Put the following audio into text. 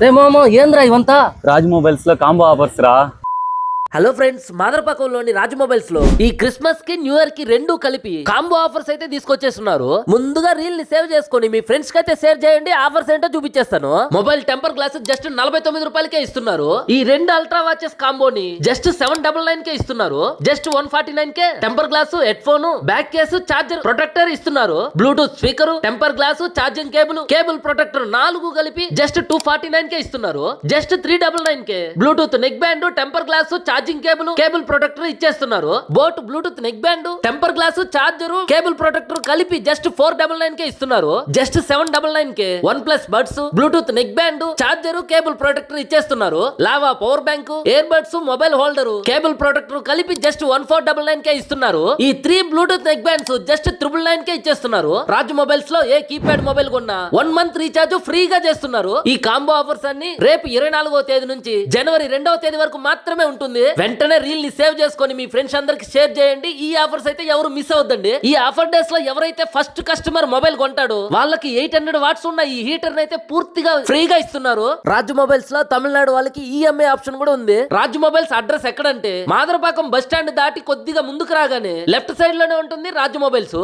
రే మామ ఏంద్రా ఇవంతా? రాజ్ మొబైల్స్ లో కాంబో ఆఫర్స్ రా. హలో ఫ్రెండ్స్, మాదరపాకంలోని రాజ్ మొబైల్స్ లో ఈ క్రిస్మస్ కి న్యూ ఇయర్ కి రెండు కలిపి కాంబో ఆఫర్స్ అయితే తీసుకొచ్చేస్తున్నారు. ముందుగా రీల్ ని సేవ్ చేసుకొని మీ ఫ్రెండ్స్ కి అయితే షేర్ చేయండి. ఆఫర్స్ ఏంటో చూపించేస్తాను. మొబైల్ టెంపర్ గ్లాస్ జస్ట్ 49 రూపాయలకే ఇస్తున్నారు. ఈ రెండు అల్ట్రా వాచెస్ కాంబోని జస్ట్ 799 కే ఇస్తున్నారు. జస్ట్ 149 కే temper glass, head phone, back case, charger protector ఇస్తున్నారు. Bluetooth speaker, temper glass, charging cable protector 4 కలిపి జస్ట్ 249 కే ఇస్తున్నారు. జస్ట్ 399 కే Bluetooth neck band, temper glass, charging cable protector ఇచ్చేస్తున్నారు. Boat Bluetooth neck band, temper glass, charger, cable protector కలిపి just 499 కే ఇస్తున్నారు. Just 799 కే OnePlus buds, Bluetooth neck band, charger, cable protector ఇచ్చేస్తున్నారు. Lava power bank, ear buds, mobile holder, cable protector కలిపి just 1499 కే ఇస్తున్నారు. ఈ 3 Bluetooth neck bands just 999 కే ఇచ్చేస్తున్నారు. Raj mobiles లో ఏ కీప్యాడ్ మొబైల్ కొన్నా 1 మంత్ రీఛార్జ్ ఫ్రీగా చేస్తున్నారు. ఈ కాంబో ఆఫర్స్ అన్ని రేపు 24వ తేదీ నుంచి జనవరి 2వ తేదీ వరకు మాత్రమే ఉంటుంది. వెంటనే రీల్ ని సేవ్ చేసుకొని మీ ఫ్రెండ్స్ అందరికి షేర్ చేయండి. ఈ ఆఫర్స్ అయితే ఎవరు మిస్ అవద్దండి. ఈ ఆఫర్ డేస్ లో ఎవరైతే ఫస్ట్ కస్టమర్ మొబైల్ కొంటాడో వాళ్ళకి 800 వాట్స్ ఉన్న ఈ హీటర్ అయితే పూర్తిగా ఫ్రీగా ఇస్తున్నారు. రాజ్ మొబైల్స్ లో తమిళనాడు వాళ్ళకి ఈఎంఐ ఆప్షన్ కూడా ఉంది. రాజ్ మొబైల్స్ అడ్రస్ ఎక్కడంటే మాదరపాకం బస్ స్టాండ్ దాటి కొద్దిగా ముందుకు రాగానే లెఫ్ట్ సైడ్ లోనే ఉంటుంది రాజ్ మొబైల్స్.